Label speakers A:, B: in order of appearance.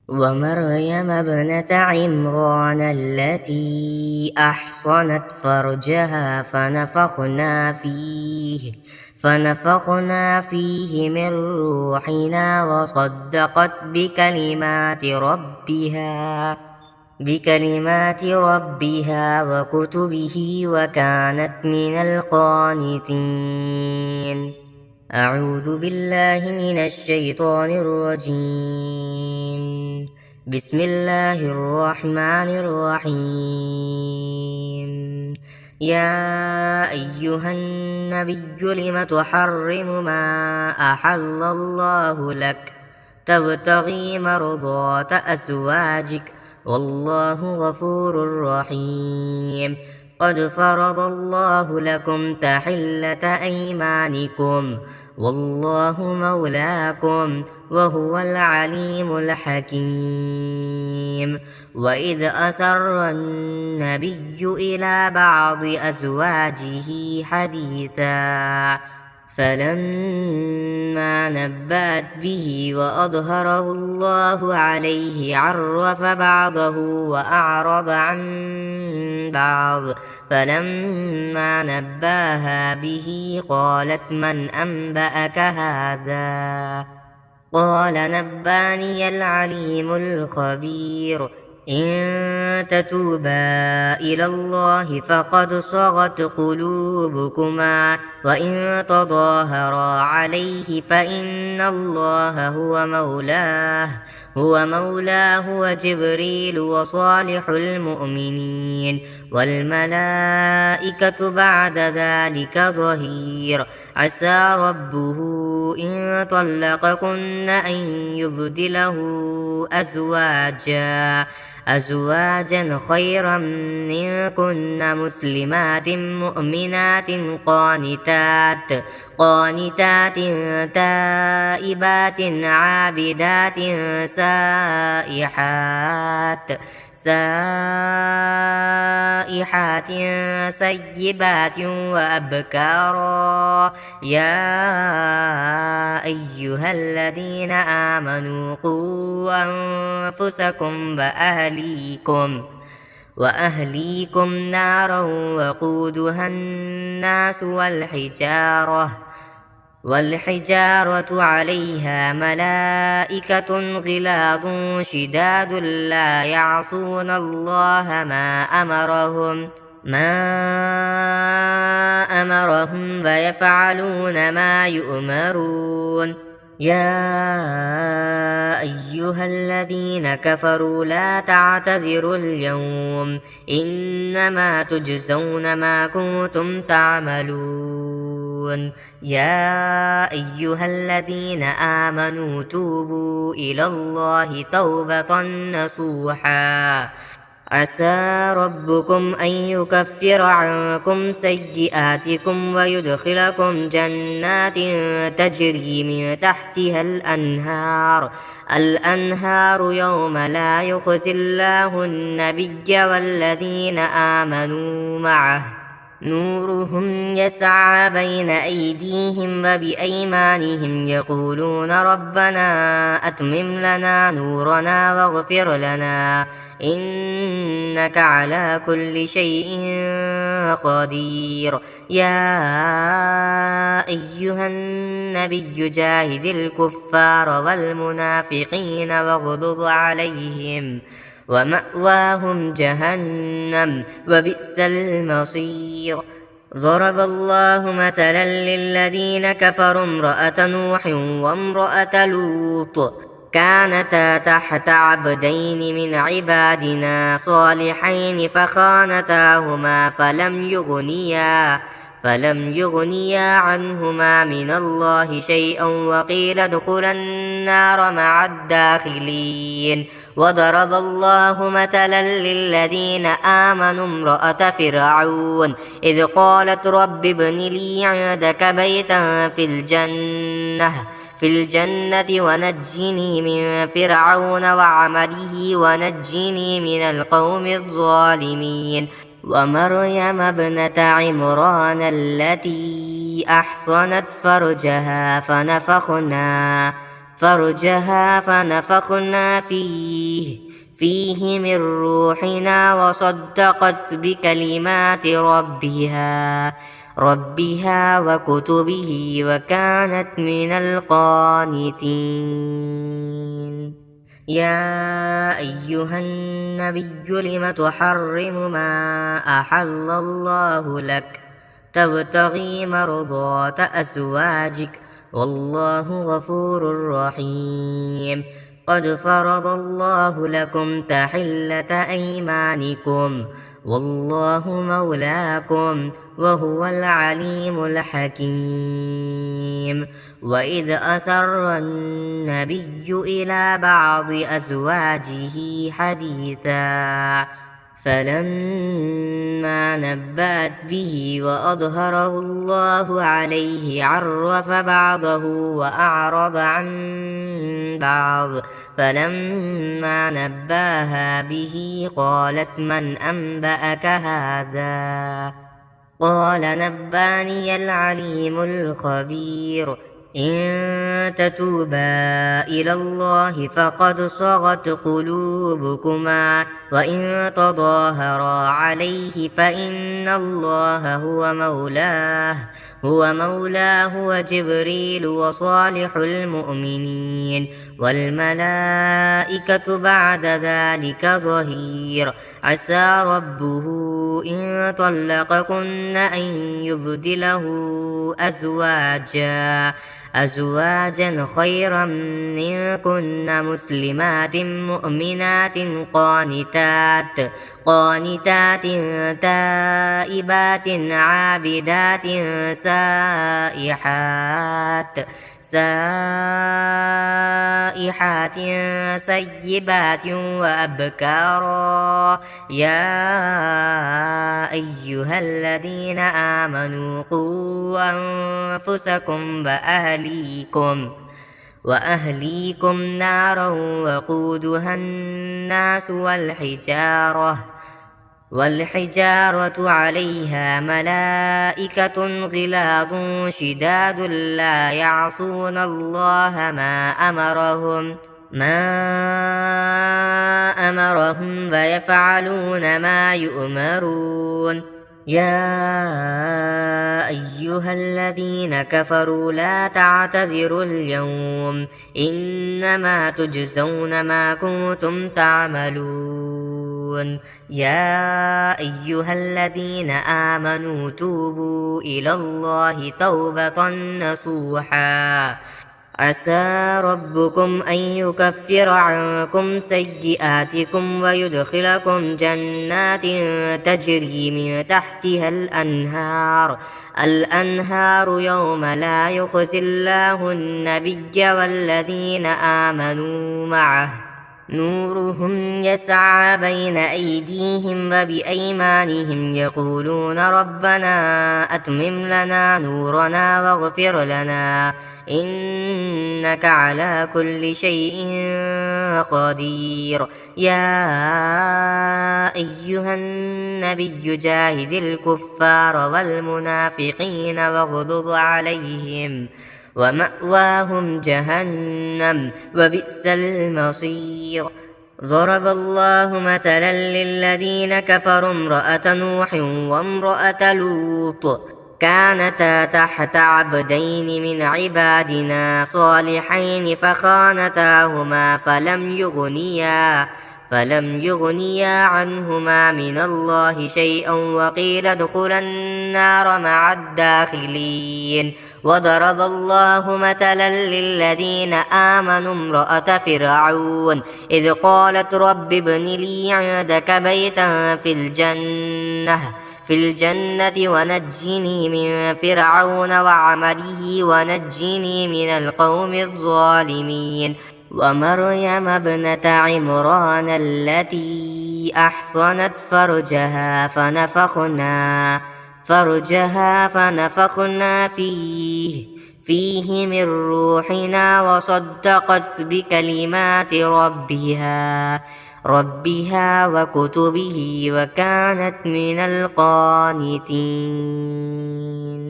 A: ومريم ابنة عمران التي أحصنت فرجها فنفخنا فيه من روحنا وصدقت بكلمات ربها وكتبه وكانت من القانتين. أعوذ بالله من الشيطان الرجيم. بسم الله الرحمن الرحيم. يا أيها النبي لم تحرم ما أحل الله لك تبتغي مرضات أزواجك والله غفور رحيم. قد فرض الله لكم تحلة أيمانكم والله مولاكم وهو العليم الحكيم. وإذ أسر النبي إلى بعض أزواجه حديثا فلما نبأت به وأظهره الله عليه عرف بعضه وأعرض عن بعض. فلما نباها به قالت من أنبأك هذا؟ قال نباني العليم الخبير. إن تتوبا إلى الله فقد صغت قلوبكما وإن تظاهرا عليه فإن الله هو مولاه وجبريل وصالح المؤمنين والملائكة بعد ذلك ظهير. عسى ربه إن طلقكن أن يبدله أزواجا خيرا منكن مسلمات مؤمنات قانتات تائبات عابدات سائحات سيبات وأبكارا. يا أيها الذين آمنوا قوا أنفسكم وأهليكم نارا وقودها الناس والحجارة عليها ملائكة غلاظ شداد لا يعصون الله ما أمرهم ويفعلون ما يؤمرون. يا أيها الذين كفروا لا تعتذروا اليوم إنما تجزون ما كنتم تعملون. يا أيها الذين آمنوا توبوا إلى الله توبة نصوحا عسى ربكم أن يكفر عنكم سيئاتكم ويدخلكم جنات تجري من تحتها الأنهار يوم لا يخزي الله النبي والذين آمنوا معه نورهم يسعى بين أيديهم وبأيمانهم يقولون ربنا أتمم لنا نورنا واغفر لنا إنك على كل شيء قدير. يا أيها النبي جاهد الكفار والمنافقين واغلظ عليهم ومأواهم جهنم وبئس المصير. ضرب الله مثلا للذين كفروا امرأة نوح وامرأة لوط كانتا تحت عبدين من عبادنا صالحين فخانتاهما فلم يغنيا عنهما من الله شيئا وقيل ادخلا النار مع الداخلين. وضرب الله مثلا للذين آمنوا امرأة فرعون إذ قالت رب ابن لي عندك بيتا في الجنة ونجني من فرعون وعمله ونجني من القوم الظالمين. ومريم ابنة عمران التي أحصنت فرجها فرجها فنفخنا فيه من روحنا وصدقت بكلمات ربها وكتبه وكانت من القانتين. يا أيها النبي لم تحرم ما أحل الله لك تبتغي مرضات أزواجك والله غفور رحيم. قد فرض الله لكم تحلة أيمانكم والله مولاكم وهو العليم الحكيم. وإذ أسر النبي إلى بعض أزواجه حديثا فلما نبأت به وأظهره الله عليه عرف بعضه وأعرض عن بعض. فلما نباها به قالت من أنبأك هذا؟ قال نباني العليم الخبير. إن تتوبا إلى الله فقد صغت قلوبكما وإن تظاهرا عليه فإن الله هو مولاه وجبريل وصالح المؤمنين والملائكة بعد ذلك ظهير. عسى ربه إن طلقكن أن يبدله أزواجا خيرا منكن مسلمات مؤمنات قانتات تائبات عابدات سائحات سيبات وأبكارا. يا أيها الذين آمنوا قوا أنفسكم وأهليكم نارا وقودها الناس والحجارة عليها ملائكة غلاظ شداد لا يعصون الله ما أمرهم ويفعلون ما يؤمرون. يا أيها الذين كفروا لا تعتذروا اليوم إنما تجزون ما كنتم تعملون. يا أيها الذين آمنوا توبوا إلى الله توبة نصوحا عسى ربكم أن يكفر عنكم سيئاتكم ويدخلكم جنات تجري من تحتها الأنهار يوم لا يخزي الله النبي والذين آمنوا معه نورهم يسعى بين أيديهم وبأيمانهم يقولون ربنا أتمم لنا نورنا واغفر لنا إنك على كل شيء قدير. يا أيها النبي جاهد الكفار والمنافقين واغضض عليهم ومأواهم جهنم وبئس المصير. ضرب الله مثلا للذين كفروا امرأة نوح وامرأة لوط كانتا تحت عبدين من عبادنا صالحين فخانتاهما فلم يغنيا عنهما من الله شيئا وقيل ادخلا النار مع الداخلين. وضرب الله مثلا للذين آمنوا امرأة فرعون إذ قالت رب ابن لي عندك بيتا في الجنة ونجني من فرعون وعمله ونجني من القوم الظالمين. ومريم ابنة عمران التي أحصنت فرجها فنفخنا فيه من روحنا وصدقت بكلمات ربها وكتبه وكانت من القانتين.